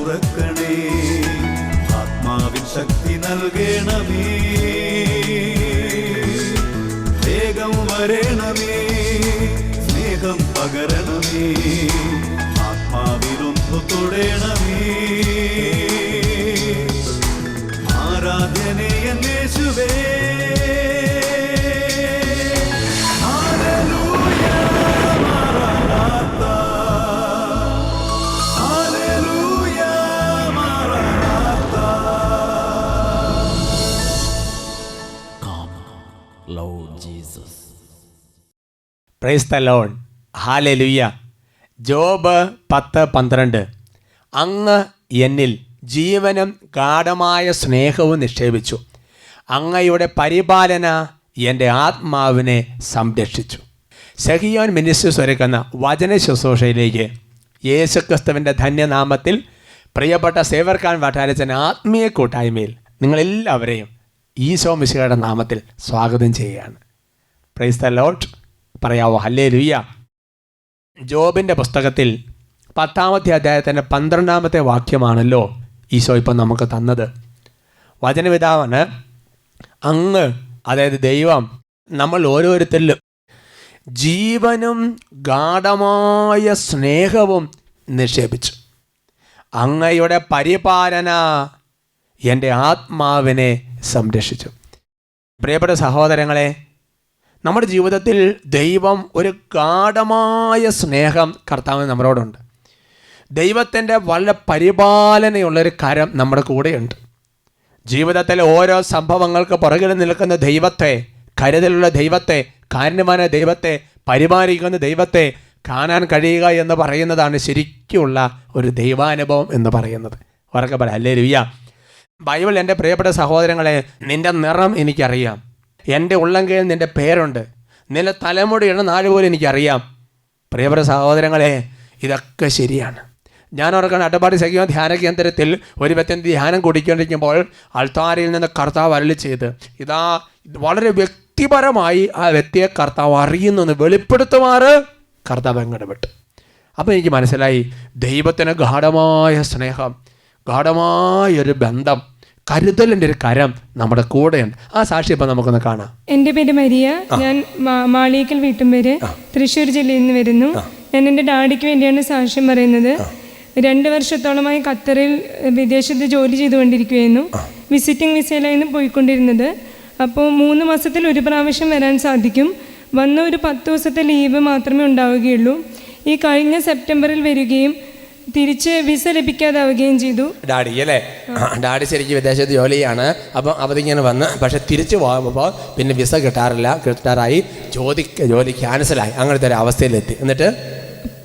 തുറക്കണേ, ആത്മാവിൻ ശക്തി നൽകണമേ, വേഗം വരണമേ, സ്നേഹം പകരണമേ, ആത്മാവിലൊന്നു തൊടണമേ, ആരാധനേ യേശുവേ. Praise the Lord. Hallelujah. Job 10:12. അങ്ങ് എന്നിൽ ജീവനും ഗാഢമായ സ്നേഹവും നിക്ഷേപിച്ചു, അങ്ങയുടെ പരിപാലന എൻ്റെ ആത്മാവിനെ സംരക്ഷിച്ചു. സെഹിയോൻ മിനിസ്ട്രീസ് ഒരുക്കുന്ന വചന ശുശ്രൂഷയിലേക്ക് യേശുക്രിസ്തുവിൻ്റെ ധന്യനാമത്തിൽ പ്രിയപ്പെട്ട സേവർക്കാൻ വട്ടാരച്ചൻ ആത്മീയ കൂട്ടായ്മയിൽ നിങ്ങളെല്ലാവരെയും ഈശോ മിശിഹായുടെ നാമത്തിൽ സ്വാഗതം ചെയ്യുകയാണ്. Praise the Lord. പറയാവോ ഹല്ലേലൂയ. ജോബിൻ്റെ പുസ്തകത്തിൽ 10-ാമത്തെ അധ്യായത്തിൻ്റെ 12-ാമത്തെ വാക്യമാണല്ലോ ഈശോ ഇപ്പം നമുക്ക് തന്നത്. വചനപിതാവാണ് അങ്ങ്, അതായത് ദൈവം, നമ്മൾ ഓരോരുത്തരിലും ജീവനും ഗാഢമായ സ്നേഹവും നിക്ഷേപിച്ചു, അങ്ങയുടെ പരിപാലന എൻ്റെ ആത്മാവിനെ സംരക്ഷിച്ചു. പ്രിയപ്പെട്ട സഹോദരങ്ങളെ, നമ്മുടെ ജീവിതത്തിൽ ദൈവം ഒരു ഗാഢമായ സ്നേഹം കർത്താവിന് നമ്മളോടുണ്ട്. ദൈവത്തിൻ്റെ വളരെ പരിപാലനയുള്ളൊരു കരം നമ്മുടെ കൂടെയുണ്ട്. ജീവിതത്തിലെ ഓരോ സംഭവങ്ങൾക്ക് പുറകിൽ നിൽക്കുന്ന ദൈവത്തെ, കരുതലുള്ള ദൈവത്തെ, കാരുണ്യവാനായ ദൈവത്തെ, പരിപാലിക്കുന്ന ദൈവത്തെ കാണാൻ കഴിയുക എന്ന് പറയുന്നതാണ് ശരിക്കുള്ള ഒരു ദൈവാനുഭവം എന്ന് പറയുന്നത്. ഉറക്കെ പറ ഹല്ലേലൂയ. ബൈബിൾ എൻ്റെ പ്രിയപ്പെട്ട സഹോദരങ്ങളെ, നിൻ്റെ നിറം എനിക്കറിയാം, എൻ്റെ ഉള്ളങ്കയിൽ നിൻ്റെ പേരുണ്ട്, നിന്റെ തലമുടിയുടെ നാല് പോലും എനിക്കറിയാം. പ്രിയപ്പെട്ട സഹോദരങ്ങളെ, ഇതൊക്കെ ശരിയാണ്. ഞാൻ ഓർക്കണം, അട്ടപ്പാടി സഖ്യ ധ്യാന കേന്ദ്രത്തിൽ ഒരു വ്യക്തി ധ്യാനം കൂടിക്കൊണ്ടിരിക്കുമ്പോൾ അൾത്താരയിൽ നിന്ന് കർത്താവ് അരുളി ചെയ്ത്, ഇതാ വളരെ വ്യക്തിപരമായി ആ വ്യക്തിയെ കർത്താവ് അറിയുന്നു വെളിപ്പെടുത്തുമാറ് കർത്താവ് ഇടപെട്ടു. അപ്പോൾ എനിക്ക് മനസ്സിലായി, ദൈവത്തിന് ഗാഢമായ സ്നേഹം, ഗാഢമായൊരു ബന്ധം, കരുതലിൻ്റെ ഒരു കരം നമ്മുടെ കൂടെയുണ്ട്. ആ സാക്ഷി ഇപ്പം നമുക്കൊന്ന് കാണാം. എൻ്റെ പേര് മരിയ, ഞാൻ മാളിയേക്കൽ വീട്ടും പേര്, തൃശ്ശൂർ ജില്ലയിൽ നിന്ന് വരുന്നു. ഞാൻ എൻ്റെ ഡാഡിക്ക് വേണ്ടിയാണ് സാക്ഷ്യം പറയുന്നത്. 2 വർഷത്തോളമായി ഖത്തറിൽ വിദേശത്ത് ജോലി ചെയ്തുകൊണ്ടിരിക്കുകയായിരുന്നു. വിസിറ്റിംഗ് വിസയിലായിരുന്നു പോയിക്കൊണ്ടിരുന്നത്. അപ്പോൾ 3 മാസത്തിൽ ഒരു പ്രാവശ്യം വരാൻ സാധിക്കും. വന്ന ഒരു 10 ദിവസത്തെ ലീവ് മാത്രമേ ഉണ്ടാവുകയുള്ളൂ. ഈ കഴിഞ്ഞ സെപ്റ്റംബറിൽ വരികയും തിരിച്ച് വിസ ലഭിക്കാതാവുകയും ചെയ്തു. ഡാഡി അല്ലേ, ഡാഡി ശരിക്കും വിദേശത്ത് ജോലിയാണ്. അപ്പം അവധിങ്ങനെ വന്ന്, പക്ഷെ തിരിച്ചു പോകുമ്പോൾ പിന്നെ വിസ കിട്ടാറായി, ജോലി ക്യാൻസലായി, അങ്ങനത്തെ ഒരു അവസ്ഥയിലെത്തി. എന്നിട്ട്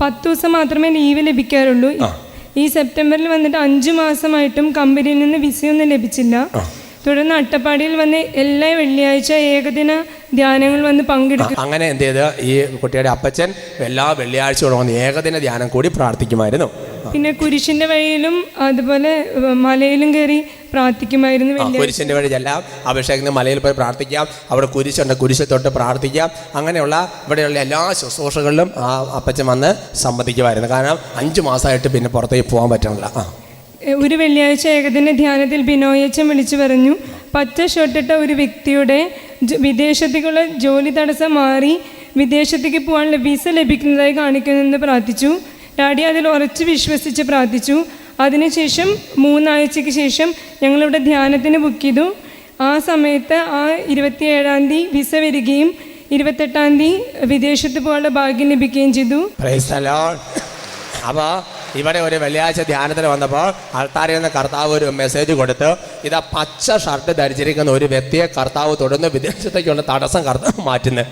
10 ദിവസം മാത്രമേ ലീവ് ലഭിക്കാറുള്ളൂ. ഈ സെപ്റ്റംബറിൽ വന്നിട്ട് 5 മാസമായിട്ടും കമ്പനിയിൽ നിന്ന് വിസയൊന്നും ലഭിച്ചില്ല. തുടർന്ന് അട്ടപ്പാടിയിൽ വന്ന് എല്ലാ വെള്ളിയാഴ്ച ഏകദിന ധ്യാനങ്ങൾ വന്ന് പങ്കെടുക്കും. അങ്ങനെ എന്ത് ചെയ്ത് ഈ കുട്ടിയുടെ അപ്പച്ചൻ എല്ലാ വെള്ളിയാഴ്ചകളും വന്ന് ഏകദിന ധ്യാനം കൂടി പ്രാർത്ഥിക്കുമായിരുന്നു. പിന്നെ കുരിശിന്റെ വഴിയിലും അതുപോലെ മലയിലും കയറി പ്രാർത്ഥിക്കുമായിരുന്നു. കുരിശിന്റെ വഴി ചെല്ലാം, അഭിഷേകത്തിന് മലയിൽ പോയി പ്രാർത്ഥിക്കാം, അവിടെ കുരിശുണ്ട്, കുരിശ് തൊട്ട് പ്രാർത്ഥിക്കാം. അങ്ങനെയുള്ള ഇവിടെയുള്ള എല്ലാ ശുശ്രൂഷകളിലും ആ അപ്പച്ചൻ വന്ന് സംബന്ധിക്കുമായിരുന്നു. കാരണം 5 മാസമായിട്ട് പിന്നെ പുറത്തേക്ക് പോകാൻ പറ്റണില്ല. ഒരു വെള്ളിയാഴ്ച ഏകദിന ധ്യാനത്തിൽ ബിനോയച്ചൻ വിളിച്ചു പറഞ്ഞു, പച്ച ഷർട്ടിട്ട ഒരു വ്യക്തിയുടെ വിദേശത്തേക്കുള്ള ജോലി തടസ്സം മാറി വിദേശത്തേക്ക് പോകാനുള്ള വിസ ലഭിക്കുന്നതായി കാണിക്കുമെന്ന് പ്രാർത്ഥിച്ചു. ഡാഡി അതിൽ ഉറച്ച് വിശ്വസിച്ച് പ്രാർത്ഥിച്ചു. അതിനുശേഷം 3 ആഴ്ചയ്ക്ക് ശേഷം ഞങ്ങളിവിടെ ധ്യാനത്തിന് ബുക്ക് ചെയ്തു. ആ സമയത്ത് 27-ാം തീയതി വിസ വരികയും 28-ാം തീയതി വിദേശത്ത് പോകാനുള്ള ഭാഗ്യം ലഭിക്കുകയും ചെയ്തു. അപ്പോൾ ഇവിടെ ഒരു വെള്ളിയാഴ്ച ധ്യാനത്തിന് വന്നപ്പോൾ ആൾക്കാരിൽ നിന്ന് കർത്താവ് ഒരു മെസ്സേജ് കൊടുത്ത്, ഇതാ പച്ച ഷർട്ട് ധരിച്ചിരിക്കുന്ന ഒരു വ്യക്തിയെ കർത്താവ് തുടർന്ന് വിദേശത്തേക്കുള്ള തടസ്സം കർത്താവ് മാറ്റുന്നത്.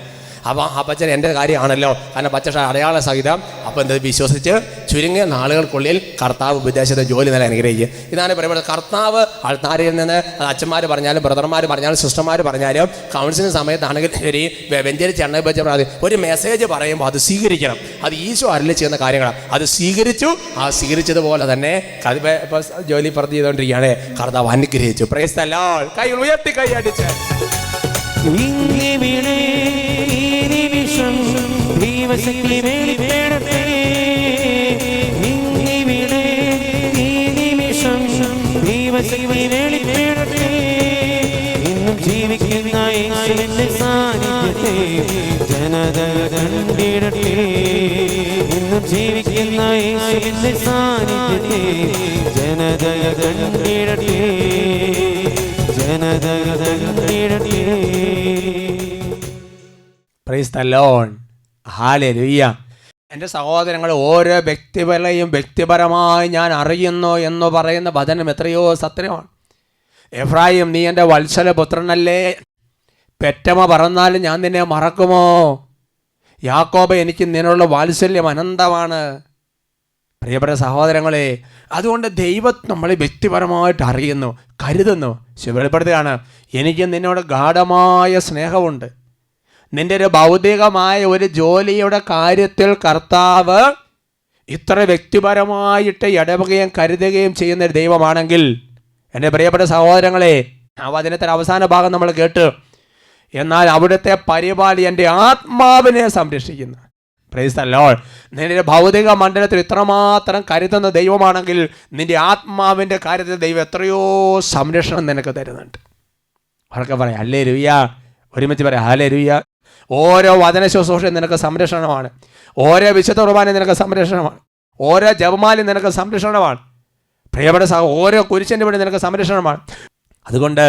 അപ്പോൾ അപ്പച്ചൻ എൻ്റെ കാര്യമാണല്ലോ, കാരണം പച്ച അടയാള സഹിതം. അപ്പോൾ എന്ത് വിശ്വസിച്ച് ചുരുങ്ങിയ നാളുകൾക്കുള്ളിൽ കർത്താവ് വിദേശത്തെ ജോലി നില അനുഗ്രഹിക്കുക. ഇതാണ് പറയുന്നത്. കർത്താവ് ആൾക്കാരിൽ നിന്ന്, അച്ഛന്മാർ പറഞ്ഞാലും ബ്രദർമാർ പറഞ്ഞാലും സിസ്റ്റർമാർ പറഞ്ഞാലും കൗൺസിലിംഗ് സമയത്താണെങ്കിൽ ശരി, വെഞ്ചരിച്ച് എണ്ണ വെച്ച് ഒരു മെസ്സേജ് പറയുമ്പോൾ അത് സ്വീകരിക്കണം. അത് ഈശോ അരുളി ചെയ്യുന്ന കാര്യങ്ങളാണ്. അത് സ്വീകരിച്ചു. ആ സ്വീകരിച്ചതുപോലെ തന്നെ ഇപ്പോൾ ജോലി പ്രതി ചെയ്തുകൊണ്ടിരിക്കുകയാണ്. കർത്താവ് അനുഗ്രഹിച്ചു. Price the Lord. കൈ ഉയർത്തി കൈ അടിച്ച് ദൈവശക്തി ദൈവശക്തി വെളിപ്പെടട്ടെ. ഇന്നും ജീവിക്കുന്ന യേശുവിന്റെ സാന്നിധ്യത്തെ ജനതകൾ കണ്ടിടട്ടെ. ഇന്നും ജീവിക്കുന്ന യേശുവിന്റെ സാന്നിധ്യത്തെ ജനതകൾ കണ്ടിടട്ടെ. ജനതകൾ കണ്ടിടട്ടെ. Praise the Lord. ഹല്ലേലൂയ. എൻ്റെ സഹോദരങ്ങൾ, ഓരോ വ്യക്തിപരമായി ഞാൻ അറിയുന്നു എന്ന് പറയുന്ന വചനം എത്രയോ സത്യമാണ്. എഫ്രായിം, നീ എൻ്റെ വത്സലപുത്രനല്ലേ, പെറ്റമ്മ പറന്നാലും ഞാൻ നിന്നെ മറക്കുമോ? യാക്കോബ്, എനിക്ക് നിന്നുള്ള വാത്സല്യം അനന്തമാണ്. പ്രിയപ്പെട്ട സഹോദരങ്ങളെ, അതുകൊണ്ട് ദൈവം നമ്മളെ വ്യക്തിപരമായിട്ട് അറിയുന്നു, കരുതുന്നു. വെളിപ്പെടുത്തുകയാണ്, എനിക്ക് നിന്നോട് ഗാഢമായ സ്നേഹമുണ്ട്. നിൻ്റെ ഒരു ഭൗതികമായ ഒരു ജോലിയുടെ കാര്യത്തിൽ കർത്താവ് ഇത്ര വ്യക്തിപരമായിട്ട് ഇടപെടുകയും കരുതുകയും ചെയ്യുന്നൊരു ദൈവമാണെങ്കിൽ, എൻ്റെ പ്രിയപ്പെട്ട സഹോദരങ്ങളെ, ആ വചനത്തിൻ്റെ അവസാന ഭാഗം നമ്മൾ കേട്ട്, എന്നാൽ അവിടുത്തെ പരിപാടി എൻ്റെ ആത്മാവിനെ സംരക്ഷിക്കുന്നു. Price the Lord. നിന്റെ ഭൗതിക മണ്ഡലത്തിൽ ഇത്രമാത്രം കരുതുന്ന ദൈവമാണെങ്കിൽ, നിന്റെ ആത്മാവിൻ്റെ കാര്യത്തിൽ ദൈവം എത്രയോ സംരക്ഷണം നിനക്ക് തരുന്നുണ്ട്. അവർക്ക് പറയാം ഹല്ലേലൂയ. ഒരുമിച്ച് പറയാം ഹല്ലേലൂയ. ഓരോ വചന ശുശ്രൂഷയും നിനക്ക് സംരക്ഷണമാണ്. ഓരോ വിശുദ്ധ കുർബാനയും നിനക്ക് സംരക്ഷണമാണ്. ഓരോ ജപമാലയും നിനക്ക് സംരക്ഷണമാണ്. പ്രിയപ്പെട്ട ഓരോ കുരിശിൻ്റെ പണി നിനക്ക് സംരക്ഷണമാണ്. അതുകൊണ്ട്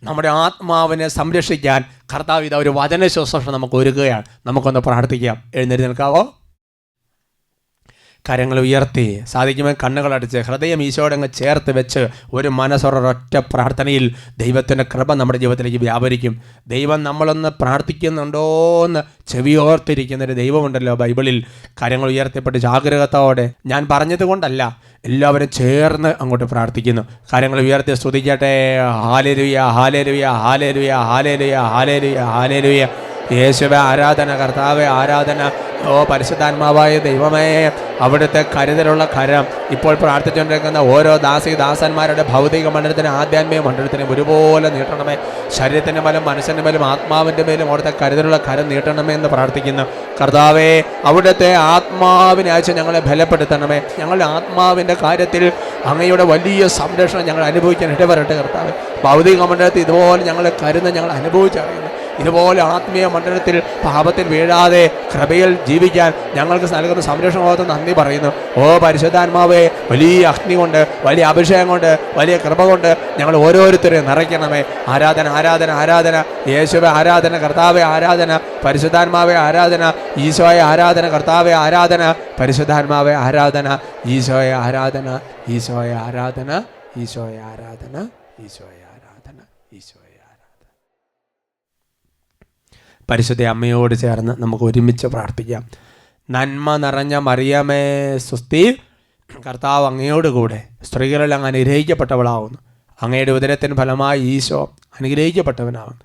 നമ്മുടെ ആത്മാവിനെ സംരക്ഷിക്കാൻ കർത്താവ് ഇതാ ഒരു വചന ശുശ്രൂഷ നമുക്ക് ഒരുക്കുകയാണ്. നമുക്കൊന്ന് പ്രാർത്ഥിക്കാം. എഴുന്നേറ്റ് നിൽക്കാവോ? കരങ്ങൾ ഉയർത്തി, സാധിക്കുമ്പോൾ കണ്ണുകളടച്ച് ഹൃദയം ഈശോയോട് അങ്ങ് ചേർത്ത് വെച്ച് ഒരു മനസ്സൊരൊറ്റ പ്രാർത്ഥനയിൽ ദൈവത്തിൻ്റെ കൃപ നമ്മുടെ ജീവിതത്തിലേക്ക് വ്യാപരിക്കും. ദൈവം നമ്മളൊന്ന് പ്രാർത്ഥിക്കുന്നുണ്ടോയെന്ന് ചെവിയോർത്തിരിക്കുന്നൊരു ദൈവമുണ്ടല്ലോ ബൈബിളിൽ. കരങ്ങൾ ഉയർത്തിപ്പെട്ട് ജാഗ്രതയോടെ, ഞാൻ പറഞ്ഞത് കൊണ്ടല്ല, എല്ലാവരും ചേർന്ന് അങ്ങോട്ട് പ്രാർത്ഥിക്കുന്നു. കരങ്ങൾ ഉയർത്തി സ്തുതിക്കട്ടെ. Hallelujah, hallelujah, hallelujah, hallelujah, hallelujah, hallelujah. യേശുവേ ആരാധന, കർത്താവേ ആരാധന. ഓ പരിശുദ്ധാത്മാവായ ദൈവമേ, അവിടുത്തെ കരുതലുള്ള കരം ഇപ്പോൾ പ്രാർത്ഥിച്ചുകൊണ്ടിരിക്കുന്ന ഓരോ ദാസന്മാരുടെ ഭൗതിക മണ്ഡലത്തിന് ആധ്യാത്മിക മണ്ഡലത്തിനും ഒരുപോലെ നീട്ടണമേ. ശരീരത്തിൻ്റെ മേലും മനസ്സിൻ്റെ മേലും ആത്മാവിൻ്റെ മേലും അവിടുത്തെ കരുതലുള്ള കരം നീട്ടണമേ എന്ന് പ്രാർത്ഥിക്കുന്നു. കർത്താവേ, അവിടുത്തെ ആത്മാവിനെ അയച്ച് ഞങ്ങളെ ബലപ്പെടുത്തണമേ. ഞങ്ങളുടെ ആത്മാവിൻ്റെ കാര്യത്തിൽ അങ്ങയുടെ വലിയ സംരക്ഷണം ഞങ്ങൾ അനുഭവിക്കാൻ ഇടവരട്ടെ കർത്താവേ. ഭൗതിക മണ്ഡലത്തിൽ ഇതുപോലെ ഞങ്ങളെ കരുന്ന് ഞങ്ങൾ അനുഭവിച്ചറിയുന്നു. ഇതുപോലെ ആത്മീയ മണ്ഡലത്തിൽ പാപത്തിൽ വീഴാതെ കൃപയിൽ ജീവിക്കാൻ ഞങ്ങൾക്ക് നൽകുന്ന സംരക്ഷണബോധം നന്ദി പറയുന്നു. ഓ പരിശുദ്ധാത്മാവേ, വലിയ അഗ്നി കൊണ്ട്, വലിയ അഭിഷേകം കൊണ്ട്, വലിയ കൃപ കൊണ്ട് ഞങ്ങൾ ഓരോരുത്തരെയും നിറയ്ക്കണമേ. ആരാധന, ആരാധന, ആരാധന. യേശുവേ ആരാധന, കർത്താവേ ആരാധന, പരിശുദ്ധാത്മാവേ ആരാധന, ഈശോയെ ആരാധന, കർത്താവേ ആരാധന, പരിശുദ്ധാത്മാവേ ആരാധന, ഈശോയെ ആരാധന, ഈശോയെ ആരാധന, ഈശോയെ ആരാധന, ഈശോയെ ആരാധന, ഈശോയെ ആരാധന. പരിശുദ്ധ അമ്മയോട് ചേർന്ന് നമുക്ക് ഒരുമിച്ച് പ്രാർത്ഥിക്കാം. നന്മ നിറഞ്ഞ മറിയമേ സ്വസ്തി, കർത്താവ് അങ്ങയോട് കൂടെ സ്ത്രീകളിൽ അങ്ങ് അനുഗ്രഹിക്കപ്പെട്ടവളാവുന്നു. അങ്ങയുടെ ഉദരത്തിന് ഫലമായി ഈശോ അനുഗ്രഹിക്കപ്പെട്ടവനാവുന്നു.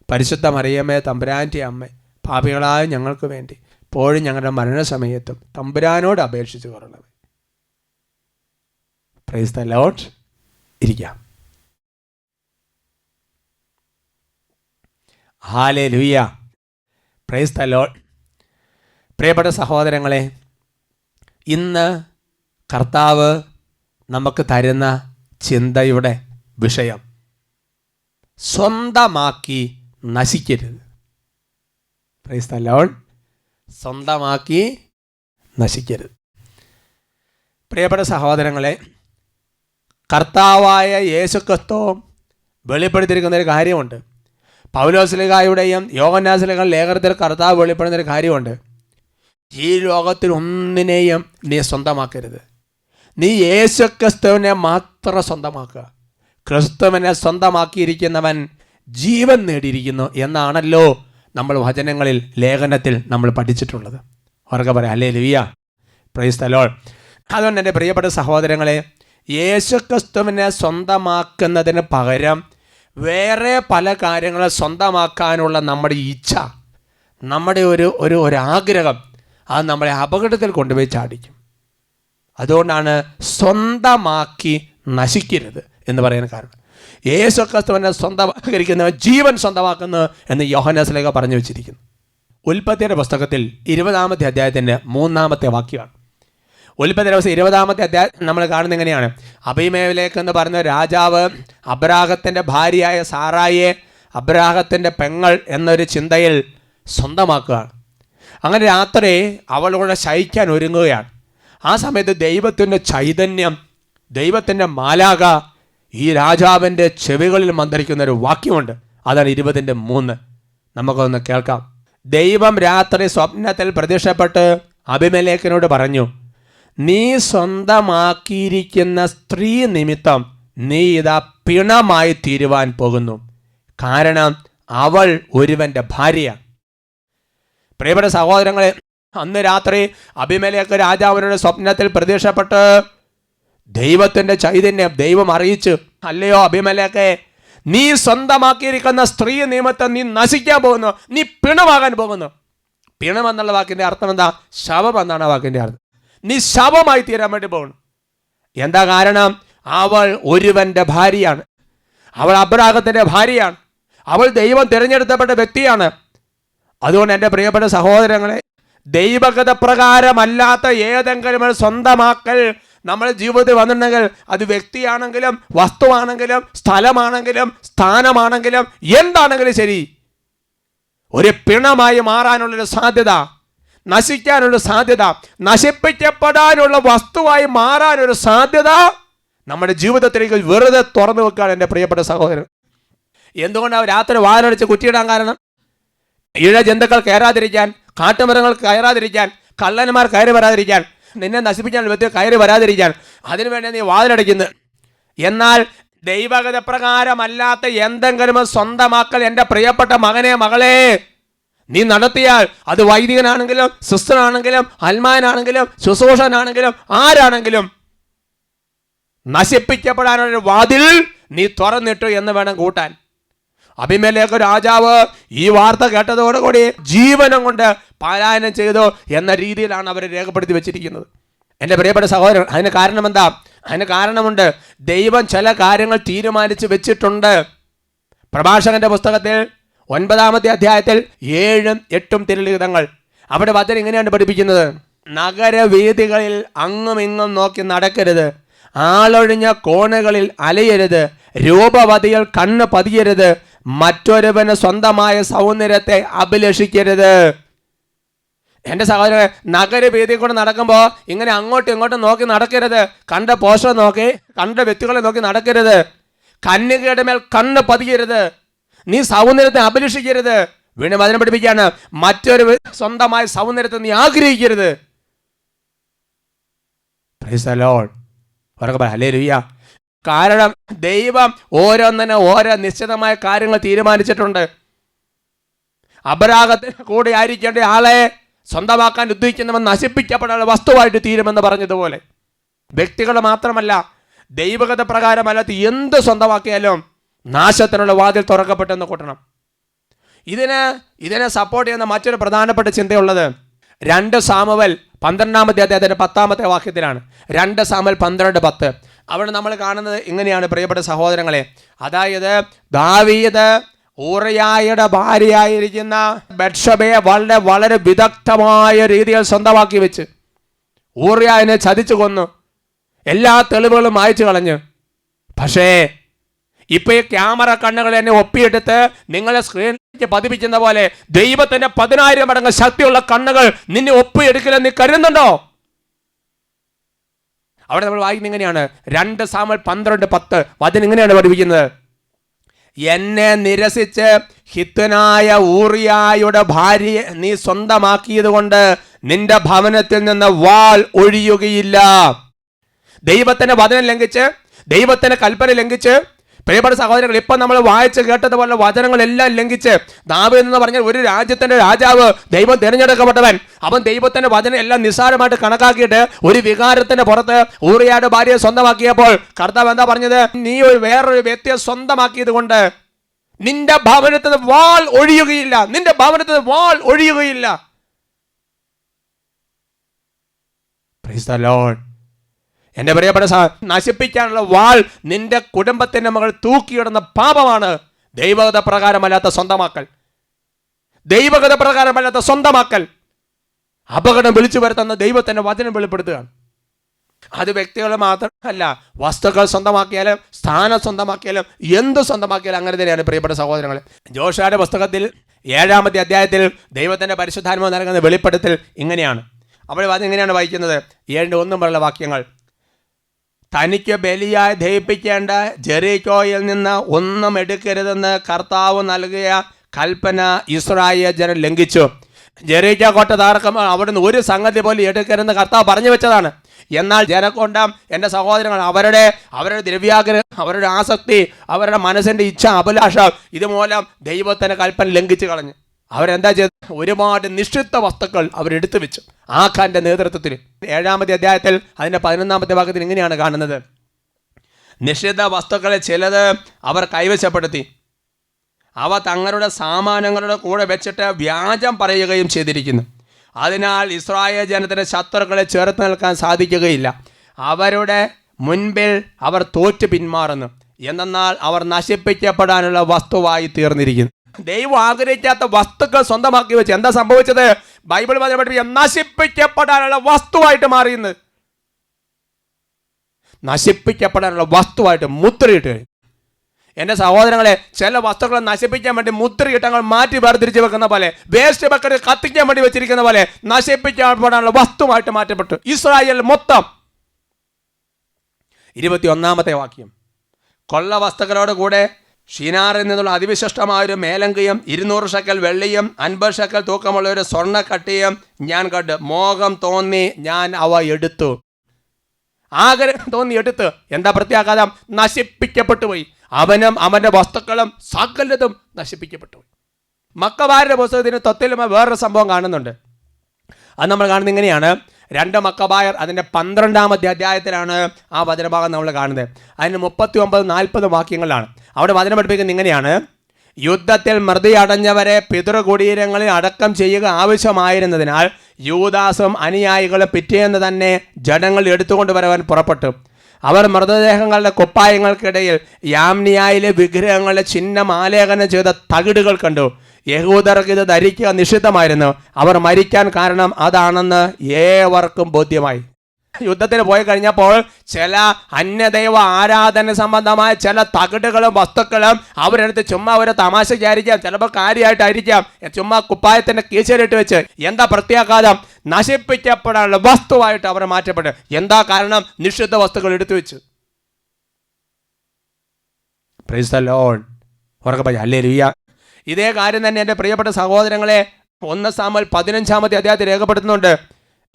പരിശുദ്ധ മറിയമേ തമ്പുരാൻ്റെ അമ്മ, പാപികളായ ഞങ്ങൾക്ക് വേണ്ടി ഇപ്പോഴും ഞങ്ങളുടെ മരണസമയത്തും തമ്പുരാനോട് അപേക്ഷിച്ച് കൊള്ളണമേ. Price the Lord. ഇരിക്കാം. ഹല്ലേലൂയ. Price the Lord. പ്രിയപ്പെട്ട സഹോദരങ്ങളെ, ഇന്ന് കർത്താവ് നമുക്ക് തരുന്ന ചിന്തയുടെ വിഷയം സ്വന്തമാക്കി നശിക്കരുത്. Price the Lord. സ്വന്തമാക്കി നശിക്കരുത്. പ്രിയപ്പെട്ട സഹോദരങ്ങളെ, കർത്താവായ യേശുക്രിസ്തു വെളിപ്പെടുത്തിയിരിക്കുന്നൊരു കാര്യമുണ്ട്. പൗലോസ്ലീഹായുടെയും യോഹന്നാസ്ലീഹയുടെ ലേഖനത്തിൽ കർത്താവ് വെളിപ്പെടുന്നൊരു കാര്യമുണ്ട്. ഈ ലോകത്തിൽ ഒന്നിനെയും നീ സ്വന്തമാക്കരുത്. നീ യേശുക്രിസ്തുവിനെ മാത്രം സ്വന്തമാക്കുക. ക്രിസ്തുവിനെ സ്വന്തമാക്കിയിരിക്കുന്നവൻ ജീവൻ നേടിയിരിക്കുന്നു എന്നാണല്ലോ നമ്മൾ വചനങ്ങളിൽ ലേഖനത്തിൽ നമ്മൾ പഠിച്ചിട്ടുള്ളത്. അവർക്ക് പറയാം ഹല്ലേലൂയ. Price the Lord. അതുകൊണ്ട് എൻ്റെ പ്രിയപ്പെട്ട സഹോദരങ്ങളെ, യേശുക്രിസ്തുവിനെ സ്വന്തമാക്കുന്നതിന് പകരം വേറെ പല കാര്യങ്ങളും സ്വന്തമാക്കാനുള്ള നമ്മുടെ ഇച്ഛ, നമ്മുടെ ഒരു ആഗ്രഹം, അത് നമ്മളെ അപകടത്തിൽ കൊണ്ടുപോയി ചാടിക്കും. അതുകൊണ്ടാണ് സ്വന്തമാക്കി നശിക്കരുത് എന്ന് പറയുന്ന കാരണം. യേശുക്രിസ്തുവിനെ സ്വന്തമാക്കിയിരിക്കുന്നവൻ ജീവൻ സ്വന്തമാക്കുന്നു എന്ന് യോഹന്നാസ്ലീഹ പറഞ്ഞു വെച്ചിരിക്കുന്നു. ഉൽപ്പത്തിയുടെ പുസ്തകത്തിൽ 20-ാമത്തെ അധ്യായത്തിൻ്റെ 3-ാമത്തെ വാക്യമാണ്. ഉൽപ്പത്തി 20-ാമത്തെ അധ്യായം നമ്മൾ കാണുന്നത് എങ്ങനെയാണ്? അബീമേലെക്ക് എന്ന് പറയുന്ന രാജാവ് അബ്രാഹത്തിൻ്റെ ഭാര്യയായ സാറായിയെ അബ്രാഹത്തിൻ്റെ പെങ്ങൾ എന്നൊരു ചിന്തയിൽ സ്വന്തമാക്കുകയാണ്. അങ്ങനെ രാത്രി അവളോട് ശയിക്കാൻ ഒരുങ്ങുകയാണ്. ആ സമയത്ത് ദൈവത്തിൻ്റെ ചൈതന്യം, ദൈവത്തിൻ്റെ മാലാക ഈ രാജാവിൻ്റെ ചെവികളിൽ മന്ത്രിക്കുന്ന ഒരു വാക്യമുണ്ട്. അതാണ് 20-3. നമുക്കൊന്ന് കേൾക്കാം. ദൈവം രാത്രി സ്വപ്നത്തിൽ പ്രത്യക്ഷപ്പെട്ട് അബീമേലെക്കിനോട് പറഞ്ഞു, നീ സ്വന്തമാക്കിയിരിക്കുന്ന സ്ത്രീ നിമിത്തം നീ ഇതാ പിണമായി തീരുവാൻ പോകുന്നു, കാരണം അവൾ ഒരുവൻ്റെ ഭാര്യയാണ്. പ്രിയപ്പെട്ട സഹോദരങ്ങളെ, അന്ന് രാത്രി അബീമേലെക്ക് രാജാവിനോട് സ്വപ്നത്തിൽ പ്രത്യക്ഷപ്പെട്ട് ദൈവത്തിൻ്റെ ചൈതന്യം ദൈവം അറിയിച്ചു, അല്ലയോ അബീമേലെക്കെ, നീ സ്വന്തമാക്കിയിരിക്കുന്ന സ്ത്രീ നിമിത്തം നീ നശിക്കാൻ പോകുന്നു, നീ പിണമാകാൻ പോകുന്നു. പിണം എന്നുള്ള വാക്കിൻ്റെ അർത്ഥം എന്താ? ശവം എന്നാണ് ആ വാക്കിൻ്റെ അർത്ഥം. നീ ശവമായി തീരാൻ വേണ്ടി പോകുന്നു. എന്താ കാരണം? അവൾ ഒരുവൻ്റെ ഭാര്യയാണ്, അവൾ അബ്രാഹത്തിൻ്റെ ഭാര്യയാണ്, അവൾ ദൈവം തിരഞ്ഞെടുക്കപ്പെട്ട വ്യക്തിയാണ്. അതുകൊണ്ട് എൻ്റെ പ്രിയപ്പെട്ട സഹോദരങ്ങളെ, ദൈവഗത പ്രകാരമല്ലാത്ത ഏതെങ്കിലും ഒരു സ്വന്തമാക്കൽ നമ്മുടെ ജീവിതത്തിൽ വന്നിട്ടുണ്ടെങ്കിൽ, അത് വ്യക്തിയാണെങ്കിലും വസ്തുവാണെങ്കിലും സ്ഥലമാണെങ്കിലും സ്ഥാനമാണെങ്കിലും എന്താണെങ്കിലും ശരി, ഒരു പിണമായി മാറാനുള്ളൊരു സാധ്യത, നശിക്കാനുള്ള സാധ്യത, നശിപ്പിക്കപ്പെടാനുള്ള വസ്തുവായി മാറാനൊരു സാധ്യത നമ്മുടെ ജീവിതത്തിലേക്ക് വെറുതെ തുറന്നു വെക്കുകയാണ് എൻ്റെ പ്രിയപ്പെട്ട സഹോദരൻ. എന്തുകൊണ്ടാണ് രാത്രി വാതിലടച്ച് കുറ്റിയിടാൻ കാരണം? ഇഴ ജന്തുക്കൾ കയറാതിരിക്കാൻ, കാട്ടുമരങ്ങൾ കയറാതിരിക്കാൻ, കള്ളന്മാർ കയറി വരാതിരിക്കാൻ, നിന്നെ നശിപ്പിക്കാൻ വ്യക്തി കയറി വരാതിരിക്കാൻ, അതിനുവേണ്ടി നീ വാതിലടയ്ക്കുന്നത്. എന്നാൽ ദൈവഗത പ്രകാരമല്ലാത്ത എന്തെങ്കിലും സ്വന്തമാക്കൽ എൻ്റെ പ്രിയപ്പെട്ട മകനെ മകളെ നീ നടത്തിയാൽ, അത് വൈദികനാണെങ്കിലും സിസ്റ്ററാണെങ്കിലും അൽമാനാണെങ്കിലും ശുശ്രൂഷനാണെങ്കിലും ആരാണെങ്കിലും, നശിപ്പിക്കപ്പെടാനൊരു വാതിൽ നീ തുറന്നിട്ടു എന്ന് വേണം കൂട്ടാൻ. അബീമേലെക്ക് രാജാവ് ഈ വാർത്ത കേട്ടതോടുകൂടി ജീവനം കൊണ്ട് പലായനം ചെയ്തു എന്ന രീതിയിലാണ് അവർ രേഖപ്പെടുത്തി വെച്ചിരിക്കുന്നത്. എൻ്റെ പ്രിയപ്പെട്ട സഹോദരൻ, അതിന് കാരണം എന്താ? അതിന് കാരണമുണ്ട്. ദൈവം ചില കാര്യങ്ങൾ തീരുമാനിച്ച് വെച്ചിട്ടുണ്ട്. പ്രഭാഷകന്റെ പുസ്തകത്തിൽ 9-ാമത്തെ അധ്യായത്തിൽ 7-8 തിരുലിഖിതങ്ങൾ, അവിടെ വചനം ഇങ്ങനെയാണ് പഠിപ്പിക്കുന്നത്: നഗരവീഥികളിൽ അങ്ങും ഇങ്ങും നോക്കി നടക്കരുത്, ആളൊഴിഞ്ഞ കോണുകളിൽ അലയരുത്, രൂപവതിയിൽ കണ്ണ് പതിയരുത്, മറ്റൊരുവന് സ്വന്തമായ സൗന്ദര്യത്തെ അഭിലഷിക്കരുത്. എൻ്റെ സഹോദരൻ, നഗരവീഥി കൂടെ നടക്കുമ്പോൾ ഇങ്ങനെ അങ്ങോട്ടും ഇങ്ങോട്ടും നോക്കി നടക്കരുത്. കണ്ട പോസ്റ്റർ നോക്കി, കണ്ട വ്യക്തികളെ നോക്കി നടക്കരുത്. കന്യകയുടെ മേൽ കണ്ണ് പതിയരുത്. നീ സൗന്ദര്യത്തെ അഭിലഷിക്കരുത്. വീണ്ടും അതിനെ പഠിപ്പിക്കുകയാണ്, മറ്റൊരു സ്വന്തമായ സൗന്ദര്യത്തെ നീ ആഗ്രഹിക്കരുത്. Praise the Lord. ഹല്ലേലൂയ. കാരണം ദൈവം ഓരോന്നിനും ഓരോ നിശ്ചിതമായ കാര്യങ്ങൾ തീരുമാനിച്ചിട്ടുണ്ട്. അബ്രാഹത്തിന് കൂടെ ആയിരിക്കേണ്ട ആളെ സ്വന്തമാക്കാൻ ഉദ്ദേശിക്കുന്നവൻ നശിപ്പിക്കപ്പെടാനുള്ള വസ്തുവായിട്ട് തീരുമെന്ന് പറഞ്ഞതുപോലെ, വ്യക്തികൾ മാത്രമല്ല, ദൈവഗത പ്രകാരമല്ലാത്ത എന്ത് സ്വന്തമാക്കിയാലും നാശത്തിനുള്ള വാതിൽ തുറക്കപ്പെട്ടെന്ന് കൂട്ടണം. ഇതിനെ സപ്പോർട്ട് ചെയ്യുന്ന മറ്റൊരു പ്രധാനപ്പെട്ട ചിന്തയുള്ളത് 2 സാമുവേൽ 12-ാമത്തെ അധ്യായത്തിന്റെ 10-ാമത്തെ വാക്യത്തിലാണ്. 2 സാമുവേൽ 12:10. അവിടെ നമ്മൾ കാണുന്നത് ഇങ്ങനെയാണ് പ്രിയപ്പെട്ട സഹോദരങ്ങളെ. അതായത് ദാവീദ് ഊറിയായുടെ ഭാര്യയായിരിക്കുന്ന ബത്ശബയെ വളരെ വിദഗ്ധമായ രീതിയിൽ സ്വന്തമാക്കി വെച്ച് ഊറിയായെ ചതിച്ചു കൊന്നു, എല്ലാ തെളിവുകളും മായ്ച്ചു കളഞ്ഞു. പക്ഷേ ഇപ്പൊ ഈ ക്യാമറ കണ്ണുകൾ എന്നെ ഒപ്പിയെടുത്ത് നിങ്ങളെ സ്ക്രീനിലേക്ക് പതിപ്പിക്കുന്ന പോലെ ദൈവത്തിന്റെ 10,000 മടങ്ങ് ശക്തിയുള്ള കണ്ണുകൾ നിന്നെ ഒപ്പിയെടുക്കില്ലെന്ന് നീ കരുതുന്നുണ്ടോ? അവിടെ നമ്മൾ വായിക്കുന്നത് ഇങ്ങനെയാണ്, 2 സാമുവേൽ 12:10. വചനം ഇങ്ങനെയാണ് പഠിപ്പിക്കുന്നത്: എന്നെ നിരസിച്ച് ഹിത്തനായ ഊറിയായുടെ ഭാര്യയെ നീ സ്വന്തമാക്കിയത് കൊണ്ട് നിന്റെ ഭവനത്തിൽ നിന്ന് വാൾ ഒഴിയുകയില്ല. ദൈവത്തിന്റെ വചനം ലംഘിച്ച്, ദൈവത്തിന്റെ കൽപ്പന ലംഘിച്ച്, പ്രിയപ്പെട്ട സഹോദരങ്ങൾ, ഇപ്പം നമ്മൾ വായിച്ച് കേട്ടതുപോലെ വചനങ്ങളെല്ലാം ലംഘിച്ച് ദാവീദ് എന്ന് പറഞ്ഞാൽ ഒരു രാജ്യത്തിന്റെ രാജാവ്, ദൈവം തിരഞ്ഞെടുക്കപ്പെട്ടവൻ, അവൻ ദൈവത്തിന്റെ വചനം എല്ലാം നിസ്സാരമായിട്ട് കണക്കാക്കിയിട്ട് ഒരു വികാരത്തിന്റെ പുറത്ത് ഊറിയായുടെ ഭാര്യയെ സ്വന്തമാക്കിയപ്പോൾ കർത്താവ് എന്താ പറഞ്ഞത്? നീ വേറൊരു വ്യക്തിയെ സ്വന്തമാക്കിയത് കൊണ്ട് നിന്റെ ഭവനത്തിൽ വാൾ ഒഴിയുകയില്ല, നിന്റെ ഭവനത്തിൽ വാൾ ഒഴിയുകയില്ല. Praise the Lord. എൻ്റെ പ്രിയപ്പെട്ട നശിപ്പിക്കാനുള്ള വാൾ നിന്റെ കുടുംബത്തിന്റെ മകൾ തൂക്കിയിടുന്ന പാപമാണ് ദൈവഗത പ്രകാരമല്ലാത്ത സ്വന്തമാക്കൽ. ദൈവഗത പ്രകാരമല്ലാത്ത സ്വന്തമാക്കൽ അപകടം വിളിച്ചു വരുത്തുന്ന ദൈവത്തിന്റെ വചനം വെളിപ്പെടുത്തുകയാണ്. അത് വ്യക്തികൾ മാത്രമല്ല, വസ്തുക്കൾ സ്വന്തമാക്കിയാലും സ്ഥാനം സ്വന്തമാക്കിയാലും എന്ത് സ്വന്തമാക്കിയാലും അങ്ങനെ തന്നെയാണ് പ്രിയപ്പെട്ട സഹോദരങ്ങളെ. ജോഷുവയുടെ പുസ്തകത്തിൽ 7-ാമത്തെ അധ്യായത്തിൽ ദൈവത്തിൻ്റെ പരിശുദ്ധാത്മാവ് നൽകുന്ന വെളിപ്പെടുത്തൽ ഇങ്ങനെയാണ്. അവിടെ അതെങ്ങനെയാണ് വായിക്കുന്നത്? 7:1 മുതലുള്ള വാക്യങ്ങൾ. തനിക്ക് ബലിയായി ദഹിപ്പിക്കേണ്ട ജെറിക്കോയിൽ നിന്ന് ഒന്നും എടുക്കരുതെന്ന് കർത്താവ് നൽകിയ കൽപ്പന ഇസ്രായേൽ ജനം ലംഘിച്ചു. ജെറിക്കോ കോട്ട തകർക്കുമ്പോൾ അവിടുന്ന് ഒരു സംഗതി പോലും എടുക്കരുതെന്ന് കർത്താവ് പറഞ്ഞു വെച്ചതാണ്. എന്നാൽ ജനക്കൊണ്ടം എൻ്റെ സഹോദരങ്ങൾ അവരുടെ ദ്രവ്യാഗ്രഹം, അവരുടെ ആസക്തി, അവരുടെ മനസ്സിൻ്റെ ഇച്ഛ, അഭിലാഷം ഇതുമൂലം ദൈവത്തിൻ്റെ കൽപ്പന ലംഘിച്ചു കളഞ്ഞു. അവരെന്താ ചെയ്തത്? ഒരുപാട് നിഷിദ്ധ വസ്തുക്കൾ അവരെടുത്തു വെച്ചു. ആഖാന്റെ നേതൃത്വത്തിൽ 7-ാമത്തെ അധ്യായത്തിൽ അതിൻ്റെ 11-ാമത്തെ ഭാഗത്തിൽ ഇങ്ങനെയാണ് കാണുന്നത്. നിഷിദ്ധ വസ്തുക്കളെ ചിലത് അവർ കൈവശപ്പെടുത്തി അവ തങ്ങളുടെ സാമാനങ്ങളുടെ കൂടെ വെച്ചിട്ട് വ്യാജം പറയുകയും ചെയ്തിരിക്കുന്നു. അതിനാൽ ഇസ്രായേൽ ജനത്തിന് ശത്രുക്കളെ ചേർത്ത് നിൽക്കാൻ സാധിക്കുകയില്ല. അവരുടെ മുൻപിൽ അവർ തോറ്റു പിന്മാറുന്നു. എന്നാൽ അവർ നശിപ്പിക്കപ്പെടാനുള്ള വസ്തുവായി തീർന്നിരിക്കുന്നു. ദൈവം ആഗ്രഹിക്കാത്ത വസ്തുക്കൾ സ്വന്തമാക്കി വെച്ച് എന്താ സംഭവിച്ചത്? ബൈബിൾ പഠിപ്പിക്കുക, നശിപ്പിക്കപ്പെടാനുള്ള വസ്തുവായിട്ട് മാറിയുന്നത്. നശിപ്പിക്കപ്പെടാനുള്ള വസ്തുവായിട്ട് മുദ്രയിട്ട്. എൻ്റെ സഹോദരങ്ങളെ, ചില വസ്തുക്കളെ നശിപ്പിക്കാൻ വേണ്ടി മുദ്രയിട്ടങ്ങൾ മാറ്റി വേർതിരിച്ച് വെക്കുന്ന പോലെ, വേസ്റ്റ് ബക്കറ്റ് കത്തിക്കാൻ വേണ്ടി വെച്ചിരിക്കുന്ന പോലെ നശിപ്പിക്കപ്പെടാനുള്ള വസ്തുവായിട്ട് മാറ്റപ്പെട്ടു ഇസ്രായേൽ മൊത്തം. 21-ാമത്തെ വാക്യം. കൊള്ള വസ്തുക്കളോട് കൂടെ ഷിനാറിൽ നിന്നുള്ള അതിവിശിഷ്ടമായൊരു മേലങ്കയും 200 ഷെക്കൽ വെള്ളിയും 50 ഷെക്കൽ തൂക്കമുള്ള ഒരു സ്വർണ്ണക്കട്ടിയും ഞാൻ കണ്ടു. മോഹം തോന്നി ഞാൻ അവ എടുത്തു. ആഗ്രഹം തോന്നി എടുത്ത്. എന്താ പ്രത്യാഘാതം? നശിപ്പിക്കപ്പെട്ടു പോയി. അവനും അവൻ്റെ വസ്തുക്കളും സകലതും നശിപ്പിക്കപ്പെട്ടു പോയി. മക്കബായരുടെ പുസ്തകത്തിന് തൊത്തിലുമ വേറൊരു സംഭവം കാണുന്നുണ്ട്. അത് നമ്മൾ കാണുന്നത് ഇങ്ങനെയാണ്. 2 മക്കബായർ അതിൻ്റെ 12-ാമത്തെ അധ്യായത്തിലാണ് ആ വചനഭാഗം നമ്മൾ കാണുന്നത്. അതിന് 39-40 വാക്യങ്ങളിലാണ്. അവിടെ വചനം പഠിപ്പിക്കുന്നത് ഇങ്ങനെയാണ്. യുദ്ധത്തിൽ മൃതി അടഞ്ഞവരെ പിതൃകുടീരങ്ങളിൽ അടക്കം ചെയ്യുക ആവശ്യമായിരുന്നതിനാൽ യൂദാസും അനുയായികളും പിറ്റേന്ന് തന്നെ ജനങ്ങൾ എടുത്തുകൊണ്ട് വരാൻ പുറപ്പെട്ടു. അവർ മൃതദേഹങ്ങളുടെ കുപ്പായങ്ങൾക്കിടയിൽ യാമ്നിയായിലെ വിഗ്രഹങ്ങളുടെ ചിഹ്നം ആലേഖനം ചെയ്ത തകിടുകൾ കണ്ടു. യഹൂദർക്ക് ഇത് ധരിക്കുക നിഷിദ്ധമായിരുന്നു. അവർ മരിക്കാൻ കാരണം അതാണെന്ന് ഏവർക്കും ബോധ്യമായി. യുദ്ധത്തിന് പോയി കഴിഞ്ഞപ്പോൾ ചില അന്യദൈവ ആരാധന സംബന്ധമായ ചില തകിടുകളും വസ്തുക്കളും അവരെടുത്ത് ചുമ്മാ ഒരു തമാശയ്ക്കായിരിക്കാം, ചിലപ്പോൾ കാര്യമായിട്ടായിരിക്കാം, ചുമ്മാ കുപ്പായത്തിൻ്റെ കീശയിലിട്ട് വെച്ച്. എന്താ പ്രത്യാഘാതം? നശിപ്പിക്കപ്പെടാനുള്ള വസ്തുവായിട്ട് അവർ മാറ്റപ്പെട്ടു. എന്താ കാരണം? നിഷിദ്ധ വസ്തുക്കൾ എടുത്തു വെച്ചു. Price the Lord. ഉറക്കെ പറയാം ഹല്ലേലൂയ. ഇതേ കാര്യം തന്നെ എൻ്റെ പ്രിയപ്പെട്ട സഹോദരങ്ങളെ 1 സാമുവേൽ 15-ാമത്തെ അധ്യായത്തിൽ രേഖപ്പെടുത്തുന്നുണ്ട്.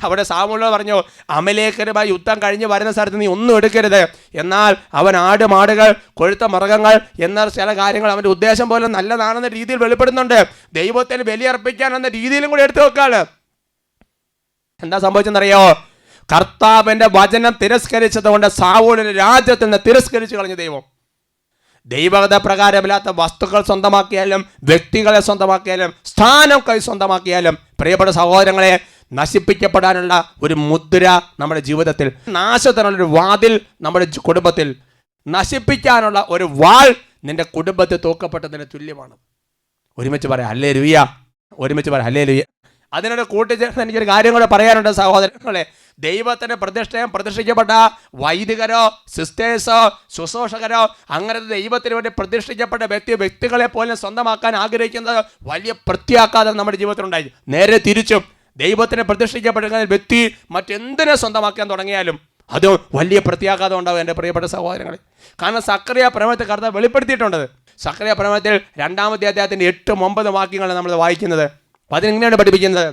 അവിടെ സാമുവേൽ പറഞ്ഞു, അമലേക്കരുമായി യുദ്ധം കഴിഞ്ഞ് വരുന്ന സ്ഥലത്ത് നീ ഒന്നും എടുക്കരുത്. എന്നാൽ അവൻ ആട്, മാടുകൾ, കൊഴുത്ത മൃഗങ്ങൾ എന്ന ചില കാര്യങ്ങൾ അവൻ്റെ ഉദ്ദേശം പോലെ നല്ലതാണെന്ന രീതിയിൽ വെളിപ്പെടുന്നുണ്ട്. ദൈവത്തിന് ബലിയർപ്പിക്കാൻ എന്ന രീതിയിലും കൂടി എടുത്തു വെക്കാണ്. എന്താ സംഭവിച്ചെന്നറിയോ? കർത്താവിൻ്റെ വചനം തിരസ്കരിച്ചത് കൊണ്ട് സാവൂളിന്റെ രാജ്യത്തിൽ നിന്ന് തിരസ്കരിച്ചു കളഞ്ഞു ദൈവം. ദൈവഗത പ്രകാരമില്ലാത്ത വസ്തുക്കൾ സ്വന്തമാക്കിയാലും, വ്യക്തികളെ സ്വന്തമാക്കിയാലും, സ്ഥാനം കൈ സ്വന്തമാക്കിയാലും, പ്രിയപ്പെട്ട സഹോദരങ്ങളെ, നശിപ്പിക്കപ്പെടാനുള്ള ഒരു മുദ്ര നമ്മുടെ ജീവിതത്തിൽ, നാശത്തിനുള്ളൊരു വാതിൽ നമ്മുടെ കുടുംബത്തിൽ, നശിപ്പിക്കാനുള്ള ഒരു വാൾ നിന്റെ കുടുംബത്തിൽ തൂക്കപ്പെട്ടതിന് തുല്യമാണ്. ഒരുമിച്ച് പറയാം ഹല്ലേലൂയ. ഒരുമിച്ച് പറയാം ഹല്ലേലൂയ. അതിനോട് കൂട്ടിച്ചേർന്ന് എനിക്കൊരു കാര്യം കൂടെ പറയാനുണ്ട് സഹോദരങ്ങളെ. ദൈവത്തിന് പ്രതിഷ്ഠിക്കപ്പെട്ട വൈദികരോ സിസ്റ്റേഴ്സോ ശുശ്രൂഷകരോ അങ്ങനത്തെ ദൈവത്തിന് വേണ്ടി പ്രതിഷ്ഠിക്കപ്പെട്ട വ്യക്തികളെ പോലും സ്വന്തമാക്കാൻ ആഗ്രഹിക്കുന്നത് വലിയ പ്രത്യാഘാതം നമ്മുടെ ജീവിതത്തിലുണ്ടായി. നേരെ തിരിച്ചും ദൈവത്തിന് പ്രതിഷ്ഠിക്കപ്പെട്ട വ്യക്തി മറ്റെന്തിനെ സ്വന്തമാക്കാൻ തുടങ്ങിയാലും അത് വലിയ പ്രത്യാഘാതം ഉണ്ടാവും എൻ്റെ പ്രിയപ്പെട്ട സഹോദരങ്ങളെ. കാരണം സക്കറിയ പ്രവചനത്തെ കർത്താവ് വെളിപ്പെടുത്തിയിട്ടുണ്ട്. സക്കറിയ പ്രവചനത്തിൽ 2-ാമത്തെ അധ്യായത്തിൻ്റെ 8-9 വാക്യങ്ങൾ നമ്മൾ വായിക്കുന്നത്. അപ്പം അതിനെങ്ങനെയാണ് പഠിപ്പിക്കുന്നത്?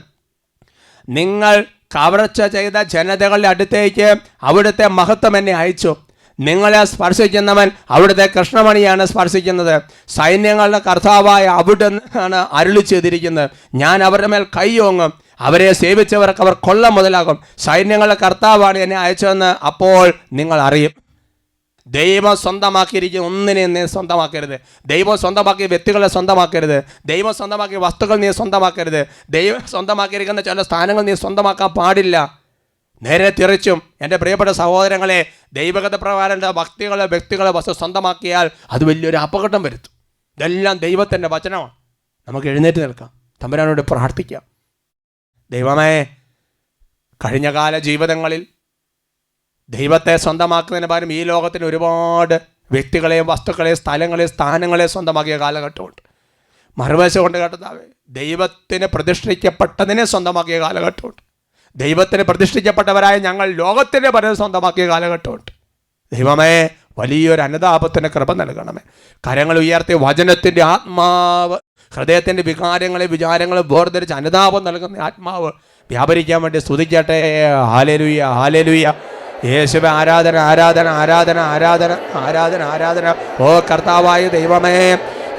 നിങ്ങൾ കവർച്ച ചെയ്ത ജനതകളുടെ അടുത്തേക്ക് അവിടുത്തെ മഹത്വം എന്നെ അയച്ചു. നിങ്ങളെ സ്പർശിക്കുന്നവൻ അവിടുത്തെ കൃഷ്ണമണിയാണ് സ്പർശിക്കുന്നത്. സൈന്യങ്ങളുടെ കർത്താവായ അവിടുന്നാണ് അരുളി ചെയ്തിരിക്കുന്നത്. ഞാൻ അവരുടെ മേൽ കൈയോങ്ങും, അവരെ സേവിച്ചവർക്ക് അവർ കൊള്ള മുതലാകും. സൈന്യങ്ങളുടെ കർത്താവാണ് എന്നെ അയച്ചതെന്ന് അപ്പോൾ നിങ്ങൾ അറിയും. ദൈവം സ്വന്തമാക്കിയിരിക്കുന്ന ഒന്നിനെ നീ സ്വന്തമാക്കരുത്. ദൈവം സ്വന്തമാക്കിയ വ്യക്തികളെ സ്വന്തമാക്കരുത്. ദൈവം സ്വന്തമാക്കിയ വസ്തുക്കൾ നീ സ്വന്തമാക്കരുത്. ദൈവം സ്വന്തമാക്കിയിരിക്കുന്ന ചില സ്ഥാനങ്ങൾ നീ സ്വന്തമാക്കാൻ പാടില്ല. നേരെ തിരിച്ചും എൻ്റെ പ്രിയപ്പെട്ട സഹോദരങ്ങളെ, ദൈവഗത പ്രകാരം വ്യക്തികളെ വസ്തു സ്വന്തമാക്കിയാൽ അത് വലിയൊരു അപകടം വരുത്തും. ഇതെല്ലാം ദൈവത്തിൻ്റെ വചനമാണ്. നമുക്ക് എഴുന്നേറ്റ് നിൽക്കാം, തമ്പുരാനോട് പ്രാർത്ഥിക്കാം. ദൈവമേ, കഴിഞ്ഞകാല ജീവിതങ്ങളിൽ ദൈവത്തെ സ്വന്തമാക്കുന്നതിന് പകരം ഈ ലോകത്തിന് ഒരുപാട് വ്യക്തികളെയും വസ്തുക്കളെയും സ്ഥലങ്ങളെയും സ്ഥാനങ്ങളെയും സ്വന്തമാക്കിയ കാലഘട്ടമുണ്ട്. മറുവശം കൊണ്ട് കർത്താവേ, ദൈവത്തിന് പ്രതിഷ്ഠിക്കപ്പെട്ടതിനെ സ്വന്തമാക്കിയ കാലഘട്ടമുണ്ട്. ദൈവത്തിന് പ്രതിഷ്ഠിക്കപ്പെട്ടവരായ ഞങ്ങൾ ലോകത്തിൻ്റെ പരം സ്വന്തമാക്കിയ കാലഘട്ടമുണ്ട്. ദൈവമേ, വലിയൊരു അനുതാപത്തിൻ്റെ കൃപ നൽകണമേ. കരങ്ങൾ ഉയർത്തി വചനത്തിൻ്റെ ആത്മാവ്, ഹൃദയത്തിൻ്റെ വികാരങ്ങളെ വിചാരങ്ങളെ വേർതിരിച്ച് അനുതാപം നൽകുന്ന ആത്മാവ് വ്യാപരിക്കാൻ വേണ്ടി സ്തുതിക്കട്ടെ. Hallelujah, hallelujah. യേശുവേ, ആരാധന, ആരാധന, ആരാധന, ആരാധന, ആരാധന, ആരാധന. ഓ കർത്താവായ ദൈവമേ,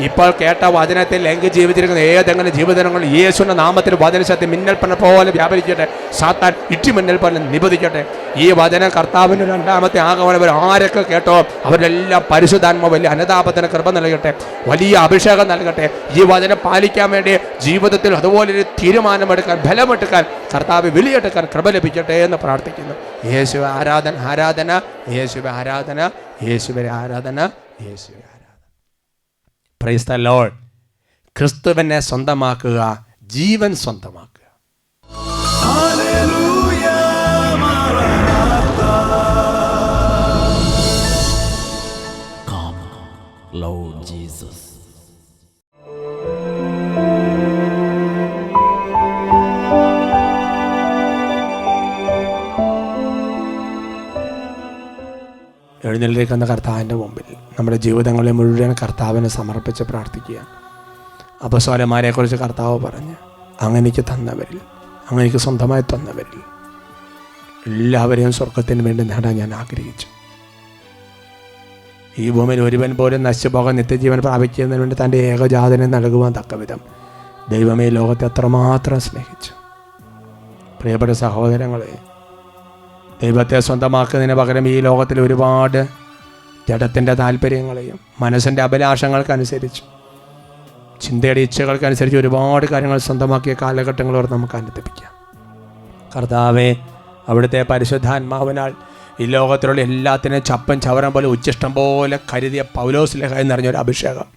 ഇപ്പോൾ കേട്ട വചനത്തിൽ ലംഘി ജീവിച്ചിരിക്കുന്ന ഏതെങ്കിലും ജീവിതങ്ങൾ യേശുവിൻ്റെ നാമത്തിൽ വചനശക്തി മിന്നൽപ്പന പോലെ വ്യാപരിക്കട്ടെ. സാത്താൻ ഇടിമിന്നൽ പോലെ നിബന്ധിക്കട്ടെ. ഈ വചനം കർത്താവിൻ്റെ രണ്ടാമത്തെ ആഗമനം ആരൊക്കെ കേട്ടോ അവരെല്ലാം പരിശുദ്ധാത്മ വലിയ അനുതാപത്തിന് കൃപ നൽകട്ടെ, വലിയ അഭിഷേകം നൽകട്ടെ. ഈ വചനം പാലിക്കാൻ വേണ്ടി ജീവിതത്തിൽ അതുപോലൊരു തീരുമാനമെടുക്കാൻ, ബലമെടുക്കാൻ, കർത്താവ് വിളിയെടുക്കാൻ കൃപ ലഭിക്കട്ടെ എന്ന് പ്രാർത്ഥിക്കുന്നു. യേശുവേ ആരാധന, ആരാധന, യേശുവേ ആരാധന, യേശുവേ ആരാധന, യേശുവേ ആരാധന. Price the Lord. ക്രിസ്തുവിനെ സ്വന്തമാക്കുക, ജീവൻ സ്വന്തമാക്കുക. ഹല്ലേലൂയ, മാറാനാഥാ. Come, Lord Jesus. എഴുന്നേൽക്കുന്ന കർത്താവിൻ്റെ മുമ്പിൽ നമ്മുടെ ജീവിതങ്ങളെ മുഴുവൻ കർത്താവിനെ സമർപ്പിച്ച് പ്രാർത്ഥിക്കുക. അപ്പസ്തലന്മാരെക്കുറിച്ച് കർത്താവ് പറഞ്ഞ്, അങ്ങനെക്ക് തന്നവരിൽ, അങ്ങനെക്ക് സ്വന്തമായി തന്നവരിൽ എല്ലാവരെയും സ്വർഗത്തിന് വേണ്ടി നേടാൻ ഞാൻ ആഗ്രഹിച്ചു. ഈ ഭൂമിയിൽ ഒരുവൻ പോലും നശിച്ചു പോകാൻ നിത്യജീവൻ പ്രാപിക്കുന്നതിന് വേണ്ടി തൻ്റെ ഏകജാതനെ നൽകുവാൻ തക്കവിധം ദൈവമേ ലോകത്തെ അത്രമാത്രം സ്നേഹിച്ചു. പ്രിയപ്പെട്ട സഹോദരങ്ങളെ, ദൈവത്തെ സ്വന്തമാക്കുന്നതിന് പകരം ഈ ലോകത്തിൽ ഒരുപാട് ജഡത്തിൻ്റെ താല്പര്യങ്ങളെയും മനസ്സിൻ്റെ അഭിലാഷങ്ങൾക്കനുസരിച്ച്, ചിന്തയുടെ ഇച്ഛകൾക്കനുസരിച്ച് ഒരുപാട് കാര്യങ്ങൾ സ്വന്തമാക്കിയ കാലഘട്ടങ്ങളോട് നമുക്ക് അനുദപിക്കാം. കർത്താവേ, അവിടുത്തെ പരിശുദ്ധാത്മാവിനാൽ ഈ ലോകത്തിലുള്ള എല്ലാത്തിനും ചപ്പൻ ചവരം പോലെ ഉച്ചിഷ്ടം പോലെ കരുതിയ പൗലോസ്ലേഹായി നിറഞ്ഞൊരു അഭിഷേകം,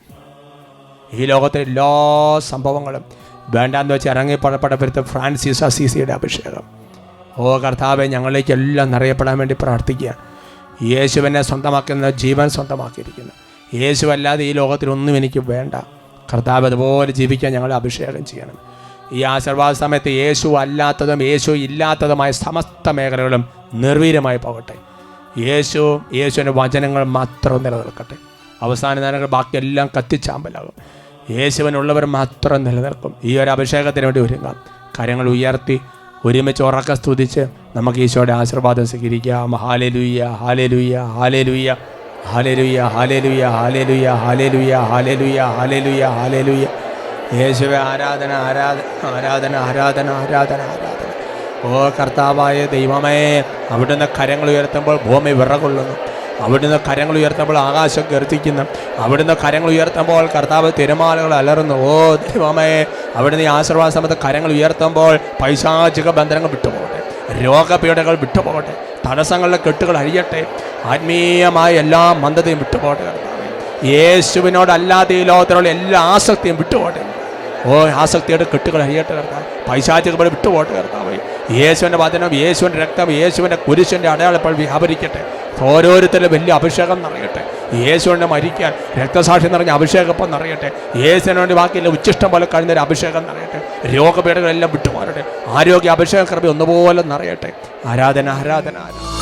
ഈ ലോകത്തിലെ എല്ലാ സംഭവങ്ങളും വേണ്ടാന്ന് വെച്ച് ഇറങ്ങി പുറപ്പെട്ട ഫ്രാൻസിസ് അസീസിയുടെ അഭിഷേകം, ഓ കർത്താവെ, ഞങ്ങളിലേക്ക് എല്ലാം നിറയപ്പെടാൻ വേണ്ടി പ്രാർത്ഥിക്കുക. യേശുവിനെ സ്വന്തമാക്കുന്ന ജീവൻ സ്വന്തമാക്കിയിരിക്കുന്നു. യേശുവല്ലാതെ ഈ ലോകത്തിലൊന്നും എനിക്ക് വേണ്ട. കർത്താവ് അതുപോലെ ജീവിക്കാൻ ഞങ്ങളെ അഭിഷേകം ചെയ്യണം. ഈ ആശീർവാദ സമയത്ത് യേശു അല്ലാത്തതും യേശു ഇല്ലാത്തതുമായ സമസ്ത മേഖലകളും നിർവീര്യമായി പോകട്ടെ. യേശുവിൻ്റെ വചനങ്ങൾ മാത്രം നിലനിൽക്കട്ടെ. അവസാന നേരങ്ങൾ ബാക്കിയെല്ലാം കത്തിച്ചാമ്പലാകും. യേശുവിനുള്ളവർ മാത്രം നിലനിൽക്കും. ഈ ഒരു അഭിഷേകത്തിന് വേണ്ടി ഒരുങ്ങാം. കാര്യങ്ങൾ ഉയർത്തി ഒരുമിച്ച് ഉറക്ക സ്തുതിച്ച് നമുക്ക് ഈശോയുടെ ആശീർവാദം സ്വീകരിക്കാം. Hallelujah, hallelujah, hallelujah, hallelujah, hallelujah, hallelujah, hallelujah, hallelujah, hallelujah, hallelujah. യേശുവേ ആരാധന, ആരാധന, ആരാധന, ആരാധന, ആരാധന, ആരാധന. ഓ കർത്താവായ ദൈവമേ, അവിടുന്ന് കരങ്ങൾ ഉയർത്തുമ്പോൾ ഭൂമി വിറകൊള്ളുന്നു. അവിടുന്ന് കരങ്ങൾ ഉയർത്തുമ്പോൾ ആകാശം ഗർജിക്കുന്നു. അവിടുന്ന് കരങ്ങൾ ഉയർത്തുമ്പോൾ കർത്താവ് തിരമാലകൾ അലറുന്നു. ഓ ദൈവമേ, അവിടുന്ന് ഈ ആശീർവാദ സമയത്ത് കരങ്ങൾ ഉയർത്തുമ്പോൾ പൈശാചിക ബന്ധനങ്ങൾ വിട്ടുപോകട്ടെ, രോഗപീഠകൾ വിട്ടുപോകട്ടെ, തടസ്സങ്ങളുടെ കെട്ടുകൾ അഴിയട്ടെ, ആത്മീയമായ എല്ലാ മന്ദതയും വിട്ടുപോകട്ടെ. കർത്താവേ, യേശുവിനോടല്ലാതെ ഈ ലോകത്തിലുള്ള എല്ലാ ആസക്തിയും വിട്ടുപോകട്ടെ. ഓ ആസക്തിയുടെ കെട്ടുകൾ അഴിയട്ടെ കർത്താവ്, പൈശാചികകൾ വിട്ടുപോകട്ടെ കർത്താവേ. യേശുവിൻ്റെ വചനം, യേശുവിൻ്റെ രക്തം, യേശുവിൻ്റെ കുരിശിൻ്റെ അടയാളം ഇപ്പോൾ വ്യാപരിക്കട്ടെ. ഓരോരുത്തരും വലിയ അഭിഷേകം നിറയട്ടെ. യേശുവിനെ മരിക്കാൻ രക്തസാക്ഷി നിറഞ്ഞ അഭിഷേകം നിറയട്ടെ. യേശുവിന് വേണ്ടി ബാക്കിയില്ല ഉച്ചിഷ്ടം പോലെ കഴിഞ്ഞൊരു അഭിഷേകം നിറയട്ടെ. രോഗപീഠകളെല്ലാം വിട്ടുമാറട്ടെ. ആരോഗ്യ അഭിഷേക കൃപ ഒന്നുപോലെ നിറയട്ടെ. ആരാധന, ആരാധന, ആരാധന.